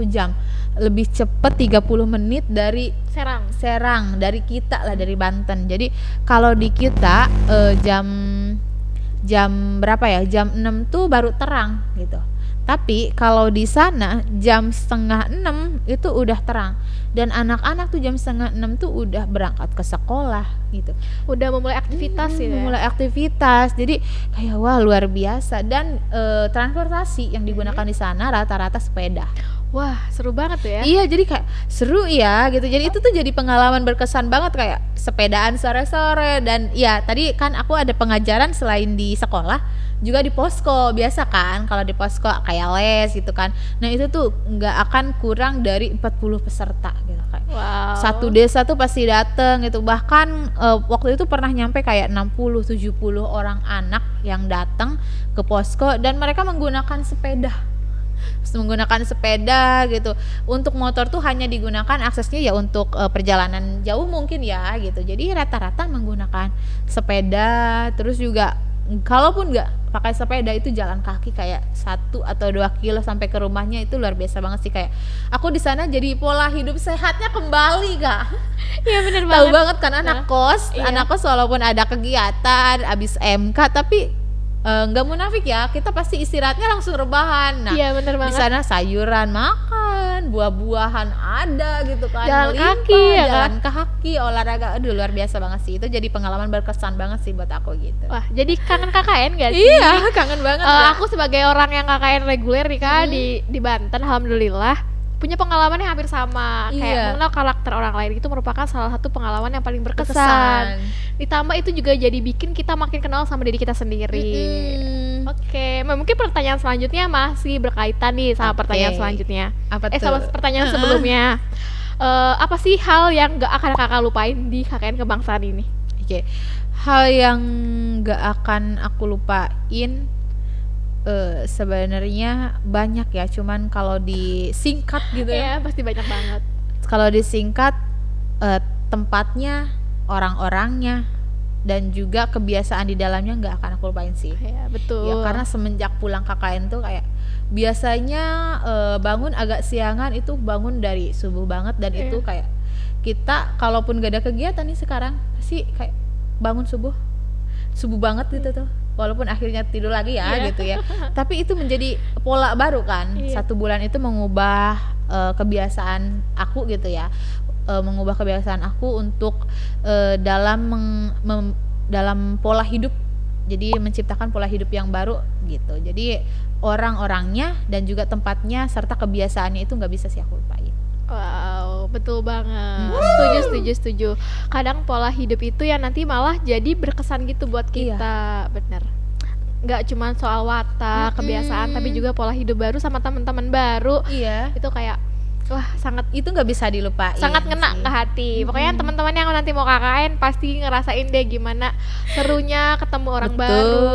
jam lebih cepet 30 menit dari Serang, dari kita lah, dari Banten. Jadi kalau di kita jam berapa ya, jam 6 tuh baru terang gitu, tapi kalau di sana jam setengah 6 itu udah terang, dan anak-anak tuh jam setengah 6 tuh udah berangkat ke sekolah gitu, Udah memulai aktivitas gitu ya. mulai aktivitas. Jadi kayak wah luar biasa. Dan transportasi yang digunakan di sana rata-rata sepeda. Wah, seru banget tuh ya. Iya, jadi kayak seru ya gitu. Jadi itu tuh jadi pengalaman berkesan banget, kayak sepedaan sore-sore. Dan ya tadi kan aku ada pengajaran selain di sekolah juga di posko. Biasa kan kalau di posko kayak les gitu kan. Nah itu tuh nggak akan kurang dari 40 peserta gitu kayak. Wow. Satu desa tuh pasti dateng gitu. Bahkan waktu itu pernah nyampe kayak 60-70 orang anak yang datang ke posko, dan mereka menggunakan sepeda gitu. Untuk motor tuh hanya digunakan aksesnya ya untuk perjalanan jauh mungkin ya gitu. Jadi rata-rata menggunakan sepeda. Terus juga kalaupun nggak pakai sepeda itu jalan kaki kayak 1 atau 2 kilo sampai ke rumahnya, itu luar biasa banget sih. Kayak aku di sana jadi pola hidup sehatnya kembali Kak. Iya bener Tahu banget. banget kan anak kos, Iya. anak kos walaupun ada kegiatan abis MK tapi nggak munafik ya, kita pasti istirahatnya langsung rebahan. Nah, Iya bener di banget. sana sayuran makan, buah-buahan ada gitu kan, Jalan melimpah, kaki, ya jalan kaki, olahraga, aduh luar biasa banget sih. Itu jadi pengalaman berkesan banget sih buat aku gitu. Wah, jadi kangen KKN gak sih? Iya, kangen banget. Kak. Aku sebagai orang yang KKN reguler nih Kak, di Banten, alhamdulillah punya pengalaman yang hampir sama. Iya. Kayak mengenal karakter orang lain itu merupakan salah satu pengalaman yang paling berkesan. Berkesan. Ditambah itu juga jadi bikin kita makin kenal sama diri kita sendiri. Oke, mungkin pertanyaan selanjutnya masih berkaitan nih sama Oke. pertanyaan selanjutnya. Apa Sama tuh? pertanyaan sebelumnya. Apa sih hal yang gak akan kakak lupain di KKN kebangsaan ini? Oke. Hal yang gak akan aku lupain sebenarnya banyak ya, cuman kalau disingkat gitu ya. Ya, pasti banyak banget. Kalau disingkat tempatnya, orang-orangnya, dan juga kebiasaan di dalamnya nggak akan aku lupain sih. Ya, betul. Ya karena semenjak pulang KKN tuh kayak biasanya bangun agak siangan, itu bangun dari subuh banget, dan itu kayak kita kalaupun gak ada kegiatan nih sekarang pasti kayak bangun subuh banget gitu tuh, walaupun akhirnya tidur lagi ya gitu ya. Tapi itu menjadi pola baru kan. 1 bulan itu mengubah kebiasaan aku gitu ya, mengubah kebiasaan aku untuk dalam pola hidup. Jadi menciptakan pola hidup yang baru gitu. Jadi orang-orangnya dan juga tempatnya serta kebiasaannya itu nggak bisa sih aku lupain. Wow, betul banget. Setuju. Kadang pola hidup itu yang nanti malah jadi berkesan gitu buat kita. Bener. Nggak cuma soal watak, kebiasaan, tapi juga pola hidup baru sama teman-teman baru. Iya. Itu kayak wah sangat Itu nggak bisa dilupain. sangat ngena sih. ke hati. Pokoknya teman-teman yang nanti mau KKN pasti ngerasain deh gimana serunya ketemu orang baru.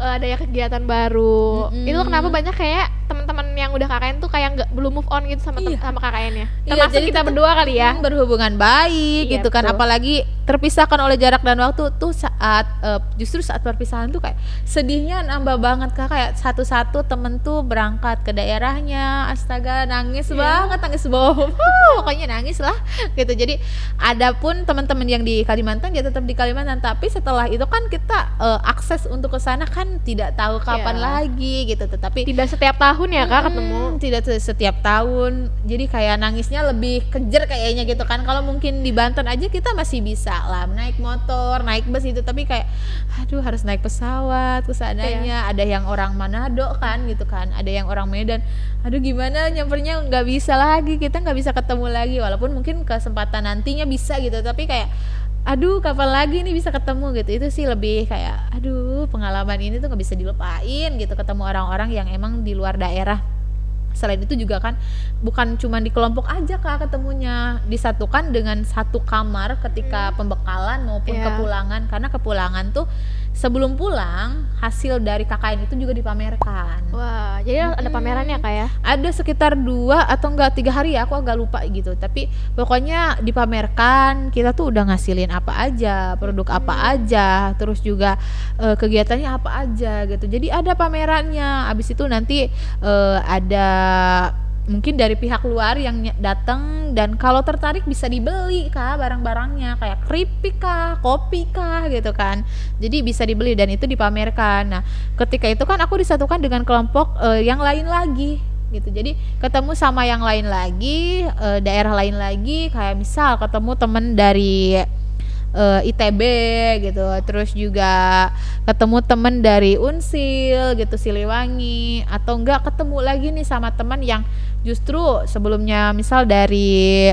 Ada ya kegiatan baru. Itu kenapa banyak kayak teman-teman yang udah KKN tuh kayak nggak belum move on gitu sama sama KKN-nya. Termasuk jadi kita itu tuh, berdua kali ya. berhubungan baik Iya, gitu kan, betul. apalagi terpisahkan oleh jarak dan waktu tuh saat justru saat perpisahan tuh kayak sedihnya nambah banget Kak. Kayak satu-satu temen tuh berangkat ke daerahnya, astaga nangis banget, nangis bohong. Pokoknya nangis lah gitu. Jadi adapun teman-teman yang di Kalimantan dia tetap di Kalimantan, tapi setelah itu kan kita akses untuk ke sana kan tidak tahu kapan Iya. lagi gitu. Tetapi Tidak setiap tahun ya Kak ketemu. tidak setiap tahun, jadi kayak nangisnya lebih kejer kayaknya gitu kan. Kalau mungkin di Banten aja kita masih bisa lah naik motor, naik bus itu, tapi kayak aduh harus naik pesawat kesananya. Ada yang orang Manado kan gitu kan, ada yang orang Medan, aduh gimana nyampernya, nggak bisa lagi, kita nggak bisa ketemu lagi. Walaupun mungkin kesempatan nantinya bisa gitu, tapi kayak aduh kapan lagi nih bisa ketemu gitu. Itu sih lebih kayak aduh pengalaman ini tuh nggak bisa dilupain gitu, ketemu orang-orang yang emang di luar daerah. Selain itu juga kan bukan cuma di kelompok aja Kak ketemunya, disatukan dengan satu kamar ketika pembekalan maupun Iya. kepulangan. Karena kepulangan tuh sebelum pulang hasil dari KKN itu juga dipamerkan. Wah, jadi ada pamerannya Kak ya? Ada sekitar 2 atau enggak 3 hari ya, aku agak lupa gitu. Tapi pokoknya dipamerkan kita tuh udah ngasilin apa aja, produk apa aja, terus juga kegiatannya apa aja gitu. Jadi ada pamerannya. Abis itu nanti ada mungkin dari pihak luar yang datang, dan kalau tertarik bisa dibeli Kak barang-barangnya, kayak keripik kah, kopi kah gitu kan. Jadi bisa dibeli dan itu dipamerkan. Nah, ketika itu kan aku disatukan dengan kelompok yang lain lagi gitu. Jadi ketemu sama yang lain lagi, daerah lain lagi, kayak misal ketemu temen dari ITB gitu, terus juga ketemu temen dari Unsil gitu, Siliwangi, atau enggak ketemu lagi nih sama teman yang justru sebelumnya misal dari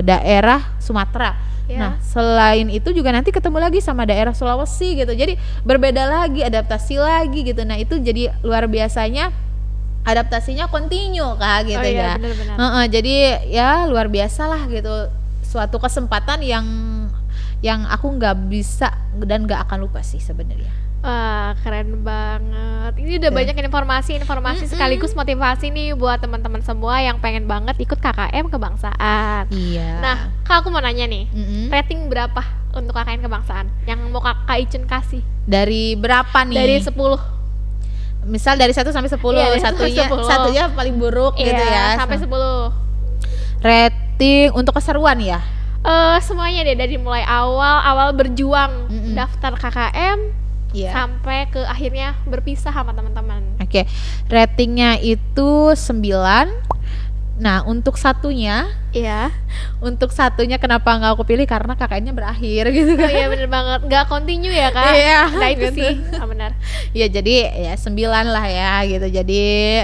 daerah Sumatera. Ya. Nah, selain itu juga nanti ketemu lagi sama daerah Sulawesi gitu. Jadi berbeda lagi, adaptasi lagi gitu. Nah, itu jadi luar biasanya, adaptasinya continue Kak gitu ya. Benar-benar. Jadi ya luar biasa lah gitu. Suatu kesempatan yang aku nggak bisa dan nggak akan lupa sih sebenarnya. Wah, keren banget. Ini udah banyak informasi sekaligus motivasi nih buat teman-teman semua yang pengen banget ikut KKN kebangsaan. Iya. Nah, Kak, aku mau nanya nih, rating berapa untuk KKN kebangsaan yang mau Kak Icun kasih? Dari berapa nih? Dari 10. Misal dari 1 sampai 10, Iya, dari 1 sampai 10. satunya paling buruk gitu ya. Sampai 10. Rating untuk keseruan ya? Semuanya deh, dari mulai awal berjuang daftar KKM sampai ke akhirnya berpisah sama teman-teman. Oke. Ratingnya itu 9. Nah, untuk satunya kenapa nggak aku pilih, karena KKN-nya berakhir gitu kan. Oh iya, bener banget, nggak continue ya Kak. Iya, nah itu gitu. sih benar. Ya jadi ya 9 lah ya gitu. Jadi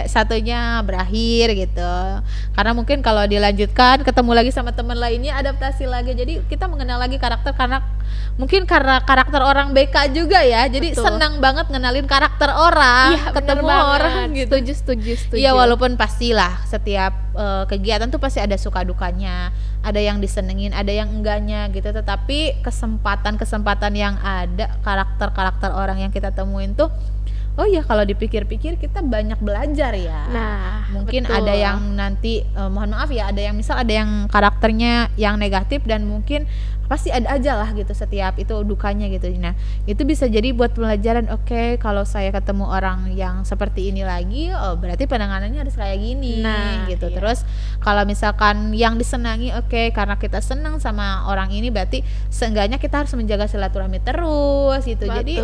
satunya berakhir gitu. Karena mungkin kalau dilanjutkan ketemu lagi sama teman lainnya, adaptasi lagi. Jadi kita mengenal lagi karakter, karena mungkin karena karakter orang BK juga ya. Jadi senang banget ngenalin karakter orang, ketemu orang gitu. Setuju. Iya, walaupun pastilah setiap kegiatan tuh pasti ada suka dukanya, ada yang disenengin, ada yang enggaknya gitu. Tetapi kesempatan yang ada, karakter orang yang kita temuin tuh, oh ya kalau dipikir-pikir kita banyak belajar ya. Nah, mungkin ada yang nanti mohon maaf ya, ada yang misal ada yang karakternya yang negatif, dan mungkin pasti ada aja lah gitu setiap itu dukanya gitu. Nah, itu bisa jadi buat pelajaran. Oke, kalau saya ketemu orang yang seperti ini lagi, oh berarti penanganannya harus kayak gini gitu. Terus kalau misalkan yang disenangi, oke, karena kita senang sama orang ini, berarti seenggaknya kita harus menjaga silaturahmi terus gitu. Jadi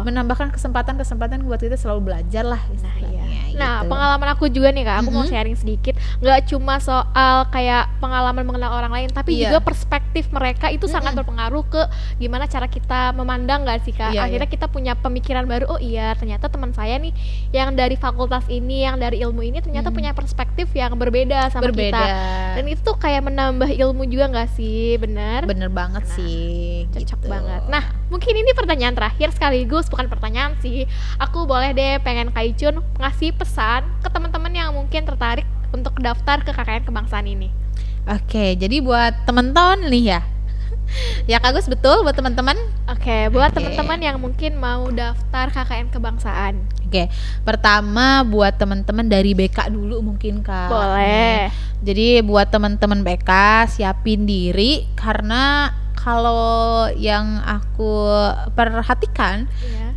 menambahkan kesempatan buat kita selalu belajar lah istilahnya. Nah, pengalaman aku juga nih Kak, aku mau sharing sedikit. Nggak cuma soal kayak pengalaman mengenal orang lain, tapi juga perspektif mereka itu sangat berpengaruh ke gimana cara kita memandang, nggak sih Kak? Akhirnya kita punya pemikiran baru, oh iya ternyata teman saya nih yang dari fakultas ini, yang dari ilmu ini ternyata punya perspektif yang berbeda sama kita. Dan itu tuh kayak menambah ilmu juga, nggak sih? Bener banget sih, cocok gitu. banget. Nah, mungkin ini pertanyaan terakhir sekaligus bukan pertanyaan sih, aku boleh deh pengen Kak Icun ngasih pesan ke teman-teman yang mungkin tertarik untuk daftar ke KKN kebangsaan ini. Oke, jadi buat teman-teman nih ya, ya Kak Gus, betul buat teman-teman. Oke, buat teman-teman yang mungkin mau daftar KKN kebangsaan. Oke, pertama buat teman-teman dari BK dulu mungkin Kak. Boleh. Jadi buat teman-teman BK siapin diri, karena kalau yang aku perhatikan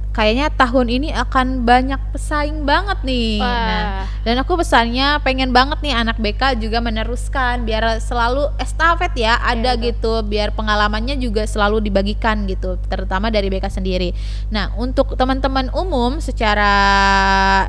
kayaknya tahun ini akan banyak pesaing banget nih. Nah, dan aku pesannya pengen banget nih anak BK juga meneruskan, biar selalu estafet ya ada gitu, biar pengalamannya juga selalu dibagikan gitu, terutama dari BK sendiri. Nah, untuk teman-teman umum secara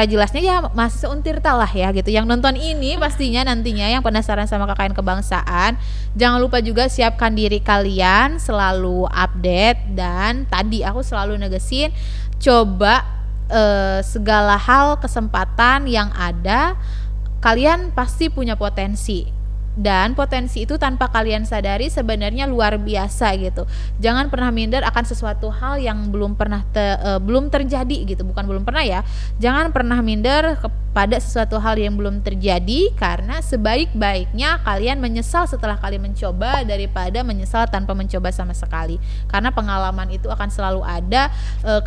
jelasnya ya mahasiswa Untirta lah ya gitu, yang nonton ini pastinya nantinya yang penasaran sama KKN kebangsaan, jangan lupa juga siapkan diri kalian selalu update. Dan tadi aku selalu negesin, coba segala hal kesempatan yang ada, kalian pasti punya potensi. Dan potensi itu tanpa kalian sadari sebenarnya luar biasa gitu. Jangan pernah minder akan sesuatu hal yang belum terjadi gitu. Bukan belum pernah ya. Jangan pernah minder kepada sesuatu hal yang belum terjadi, karena sebaik-baiknya kalian menyesal setelah kalian mencoba daripada menyesal tanpa mencoba sama sekali. Karena pengalaman itu akan selalu ada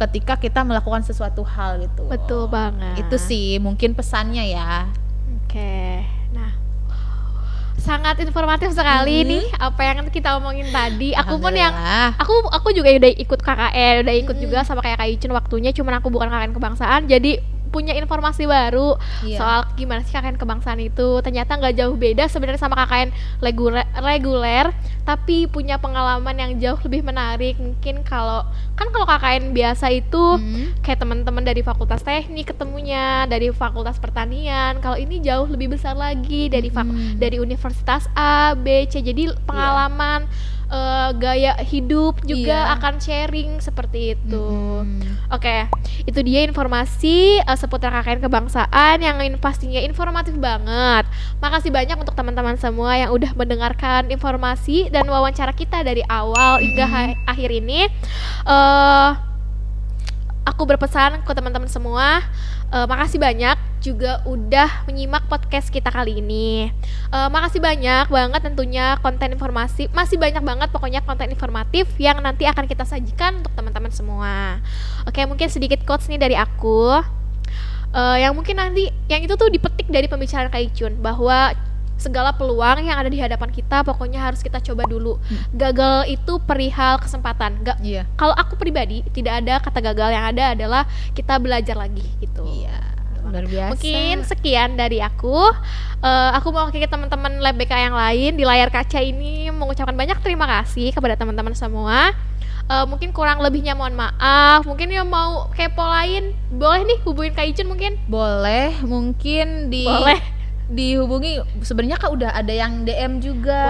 ketika kita melakukan sesuatu hal gitu. Betul banget. Itu sih mungkin pesannya ya. Oke. Nah, sangat informatif sekali nih apa yang kita omongin tadi. Aku pun yang Alhamdulillah. aku juga udah ikut KKN, udah ikut juga sama kayak Kak Icun waktunya, cuman aku bukan KKN kebangsaan, jadi punya informasi baru soal gimana sih KKN kebangsaan itu. Ternyata nggak jauh beda sebenarnya sama KKN reguler, tapi punya pengalaman yang jauh lebih menarik. Mungkin kalau KKN biasa itu kayak teman-teman dari Fakultas Teknik ketemunya, dari Fakultas Pertanian. Kalau ini jauh lebih besar lagi dari dari Universitas A, B, C. Jadi pengalaman gaya hidup juga akan sharing seperti itu. Oke, itu dia informasi seputar KKN kebangsaan yang pastinya informatif banget. Makasih banyak untuk teman-teman semua yang udah mendengarkan informasi dan wawancara kita dari awal hingga akhir ini. Aku berpesan ke teman-teman semua, makasih banyak juga udah menyimak podcast kita kali ini. Makasih banyak banget tentunya konten informasi, masih banyak banget pokoknya konten informatif yang nanti akan kita sajikan untuk teman-teman semua. Oke, mungkin sedikit quotes nih dari aku, yang mungkin nanti yang itu tuh dipetik dari pembicaraan Kak Icun, bahwa segala peluang yang ada di hadapan kita pokoknya harus kita coba dulu. Gagal itu perihal kesempatan. Kalau aku pribadi tidak ada kata gagal, yang ada adalah kita belajar lagi gitu. Luar biasa. Mungkin sekian dari aku. Aku mau ke teman-teman Lab BK yang lain di layar kaca ini mengucapkan banyak terima kasih kepada teman-teman semua. Mungkin kurang lebihnya mohon maaf. Mungkin yang mau kepo lain boleh nih hubungin Kak Icun mungkin. Boleh, mungkin dihubungi. Sebenarnya Kak udah ada yang DM juga.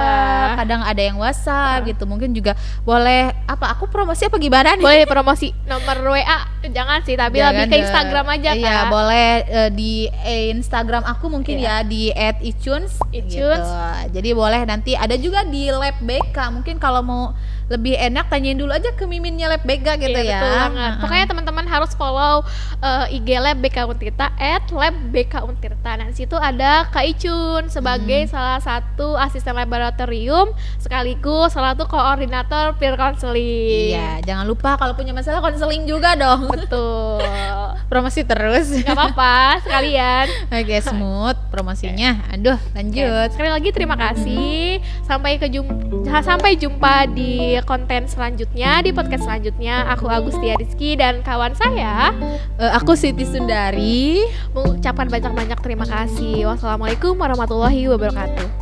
Kadang ada yang WhatsApp gitu. Mungkin juga boleh aku promosi apa gimana nih? Boleh promosi nomor WA. Jangan sih, tapi lebih ke Instagram aja Kak. Iya, boleh di Instagram aku mungkin ya di @icuns gitu. Jadi boleh, nanti ada juga di Lab BK. Mungkin kalau mau lebih enak tanyain dulu aja ke miminnya Lab BK gitu ya. Betul banget. Pokoknya teman-teman harus follow IG Lab BK Untirta @LabBKUntirta. Nah, di situ ada Kak Icun sebagai salah satu asisten laboratorium sekaligus salah satu koordinator peer counseling. Iya, jangan lupa kalau punya masalah konseling juga dong. Betul. Promosi terus. Gak apa-apa, sekalian. Oke, smooth promosinya. Aduh, lanjut. Sekali lagi terima kasih. Sampai jumpa di konten selanjutnya, di podcast selanjutnya. Aku Agustia Rizky dan kawan saya, aku Siti Sundari, mengucapkan banyak-banyak terima kasih. Wassalamualaikum warahmatullahi wabarakatuh.